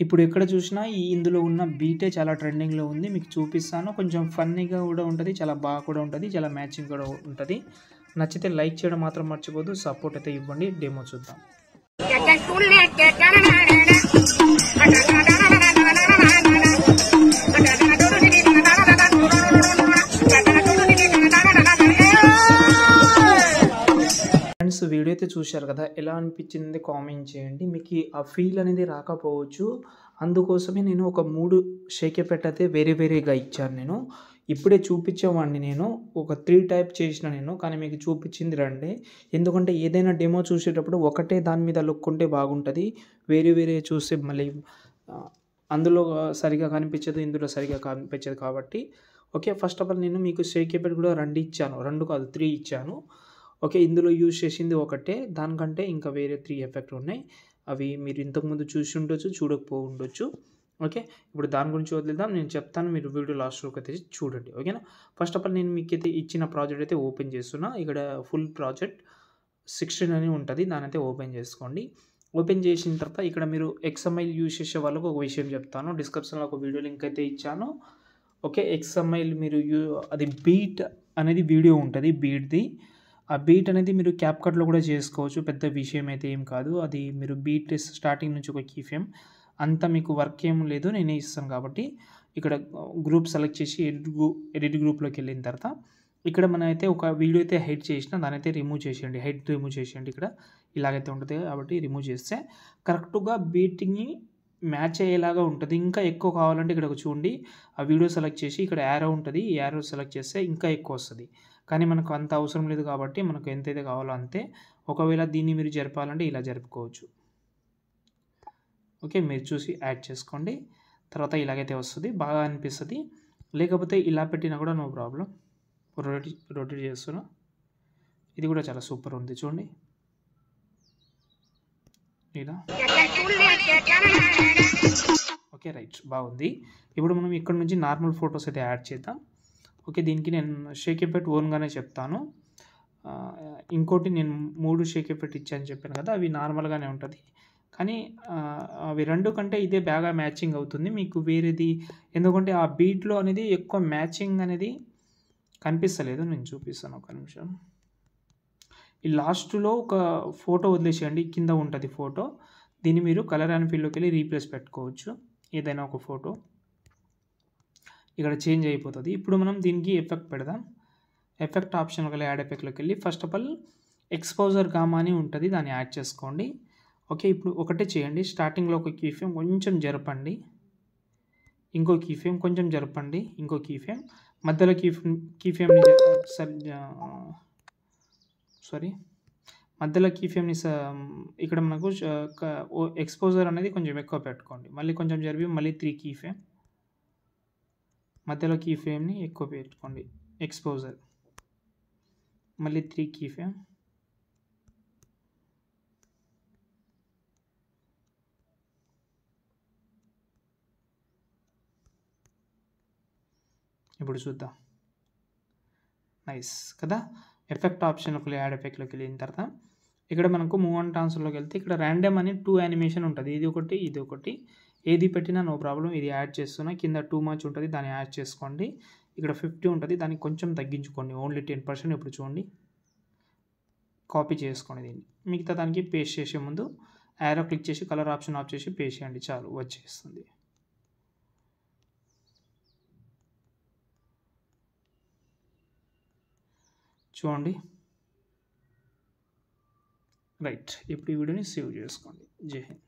ఇప్పుడు ఎక్కడ చూసినా ఇందులో ఉన్న బీటే చాలా ట్రెండింగ్‌లో ఉంది. మీకు చూపిస్తాను. కొంచెం ఫన్నీగా కూడా ఉంటది. చాలా బాగా కూడా ఉంటది. చాలా మ్యాచింగ్ కూడా ఉంటది. నచ్చితే లైక్ చేయడం మాత్రం మర్చిపోవద్దు. సపోర్ట్ అయితే ఇవ్వండి. డెమో చూద్దాం. ఫ్రెండ్స్, వీడియో అయితే చూశారు కదా, ఎలా అనిపించింది కామెంట్ చేయండి. మీకు ఆ ఫీల్ అనేది రాకపోవచ్చు, అందుకోసమే నేను ఒక 3 షేక్ ఎఫెక్ట్ అయితే వేరేగా ఇచ్చాను. నేను ఇప్పుడే చూపించేవాడిని, నేను ఒక 3 టైప్ చేసిన నేను, కానీ మీకు చూపించింది 2. ఎందుకంటే ఏదైనా డెమో చూసేటప్పుడు ఒకటే దాని మీద లుక్ ఉంటే బాగుంటుంది. వేరే చూస్తే మళ్ళీ అందులో సరిగా కనిపించదు, ఇందులో సరిగా కనిపించదు. కాబట్టి ఓకే, ఫస్ట్ ఆఫ్ ఆల్ నేను మీకు షేక్ ఎఫెక్ట్ కూడా 2 ఇచ్చాను. 2 కాదు 3 ఇచ్చాను. ఓకే, ఇందులో యూజ్ చేసింది ఒకటే, దానికంటే ఇంకా వేరే 3 ఎఫెక్ట్లు ఉన్నాయి. అవి మీరు ఇంతకుముందు చూసి ఉండొచ్చు, చూడకపోయి ఉండొచ్చు. ఓకే, ఇప్పుడు దాని గురించి వదిలేద్దాం. నేను చెప్తాను, మీరు వీడియో లాస్ట్ వరకు అయితే చూడండి. ఓకేనా. ఫస్ట్ ఆఫ్ ఆల్ నేను మీకైతే ఇచ్చిన ప్రాజెక్ట్ అయితే ఓపెన్ చేస్తున్నా. ఇక్కడ ఫుల్ ప్రాజెక్ట్ 16 అని ఉంటుంది, దాని అయితే ఓపెన్ చేసుకోండి. ఓపెన్ చేసిన తర్వాత ఇక్కడ మీరు XML యూజ్ చేసే వాళ్ళకు ఒక విషయం చెప్తాను. డిస్క్రిప్షన్లో ఒక వీడియో లింక్ అయితే ఇచ్చాను. ఓకే, XML మీరు అది బీట్ అనేది వీడియో ఉంటుంది, బీట్ది. ఆ బీట్ అనేది మీరు క్యాప్కట్లో కూడా చేసుకోవచ్చు, పెద్ద విషయం అయితే ఏం కాదు. అది మీరు బీట్ స్టార్టింగ్ నుంచి ఒక కీ ఫ్రేమ్ అంతా మీకు వర్క్ ఏం లేదు, నేనే ఇస్తాను. కాబట్టి ఇక్కడ గ్రూప్ సెలెక్ట్ చేసి ఎడిట్ గ్రూప్లోకి వెళ్ళిన తర్వాత ఇక్కడ మనం అయితే ఒక వీడియో అయితే హైడ్ చేసిన, దాని అయితే రిమూవ్ చేసేయండి. హైడ్ రిమూవ్ చేసేయండి. ఇక్కడ ఇలాగైతే ఉంటుంది కాబట్టి రిమూవ్ చేస్తే కరెక్ట్గా బీట్ని మ్యాచ్ అయ్యేలాగా ఉంటుంది. ఇంకా ఎక్కువ కావాలంటే ఇక్కడ చూడండి, ఆ వీడియో సెలెక్ట్ చేసి ఇక్కడ యారో ఉంటుంది, ఈ యారో సెలెక్ట్ చేస్తే ఇంకా ఎక్కువ వస్తుంది. కానీ మనకు అంత అవసరం లేదు కాబట్టి మనకు ఎంతైతే కావాలో అంతే. ఒకవేళ దీన్ని మీరు జరపాలంటే ఇలా జరుపుకోవచ్చు. ఓకే, మీరు చూసి యాడ్ చేసుకోండి. తర్వాత ఇలాగైతే వస్తుంది, బాగా అనిపిస్తుంది. లేకపోతే ఇలా పెట్టినా కూడా నో ప్రాబ్లం. రొటేట్ చేస్తున్నా. ఇది కూడా చాలా సూపర్ ఉంది చూడండి. ఇలా ఓకే, రైట్, బాగుంది. ఇప్పుడు మనం ఇక్కడ నుంచి నార్మల్ ఫొటోస్ అయితే యాడ్ చేద్దాం. ఓకే, దీనికి నేను షేక్ ఎఫెక్ట్ ఓన్గానే చెప్తాను. ఇంకోటి నేను 3 షేక్ ఎఫెక్ట్ ఇచ్చాను చెప్పాను కదా, అవి నార్మల్గానే ఉంటుంది. కానీ అవి 2 కంటే ఇదే బాగా మ్యాచింగ్ అవుతుంది మీకు వేరేది. ఎందుకంటే ఆ బీట్లో అనేది ఎక్కువ మ్యాచింగ్ అనేది కనిపిస్తలేదు. నేను చూపిస్తాను, ఒక నిమిషం. ఈ లాస్ట్లో ఒక ఫోటో వదిలేసేయండి, కింద ఉంటుంది ఫోటో. దీన్ని మీరు కలర్ అండ్ ఫీల్డ్లోకి వెళ్ళి రీప్లేస్ పెట్టుకోవచ్చు, ఏదైనా ఒక ఫోటో. ఇక్కడ చేంజ్ అయిపోతుంది. ఇప్పుడు మనం దీనికి ఎఫెక్ట్ పెడదాం. ఎఫెక్ట్ ఆప్షన్కి వెళ్ళి యాడ్ ఎఫెక్ట్లోకి వెళ్ళి first of all exposure gamma అని ఉంటుంది, దాన్ని యాడ్ చేసుకోండి. ఓకే, ఇప్పుడు ఒకటే చేయండి. స్టార్టింగ్లో ఒక కీ ఫ్రేమ్ కొంచెం జరపండి, ఇంకో కీ ఫ్రేమ్ కొంచెం జరపండి, ఇంకో కీ ఫ్రేమ్ మధ్యలో కీ ఫ్రేమ్ని ఇక్కడ మనకు ఎక్స్పోజర్ అనేది కొంచెం ఎక్కువ పెట్టుకోండి. మళ్ళీ కొంచెం జరిపి మళ్ళీ 3 కీ ఫ్రేమ్, మధ్యలో కీ ఫ్రేమ్ని ఎక్కువ పెట్టుకోండి. ఎక్స్పోజర్ మళ్ళీ 3 కీ ఫ్రేమ్, ఇప్పుడు చూద్దాం. నైస్ కదా. ఎఫెక్ట్ ఆప్షన్లోకి యాడ్ ఎఫెక్ట్లోకి వెళ్ళిన తర్వాత ఇక్కడ మనకు మూవ్ అండ్ ట్రాన్స్ఫర్లోకి వెళ్తే ఇక్కడ ర్యాండమ్ అని 2 యానిమేషన్ ఉంటుంది, ఇది ఒకటి. ఏది పెట్టినా నో ప్రాబ్లం. ఇది యాడ్ చేస్తున్నా. కింద 2 మచ్ ఉంటుంది, దాన్ని యాడ్ చేసుకోండి. ఇక్కడ 50 ఉంటుంది, దాన్ని కొంచెం తగ్గించుకోండి, ఓన్లీ 10%. ఇప్పుడు చూడండి, కాపీ చేసుకోండి దీన్ని. మిగతా దానికి పేస్ట్ చేసే ముందు యారో క్లిక్ చేసి కలర్ ఆప్షన్ ఆఫ్ చేసి పేస్ట్ చేయండి, చాలు వచ్చేస్తుంది. చూడండి, రైట్. ఇప్పుడు ఈ వీడియోని సేవ్ చేసుకోండి. జై హింద్.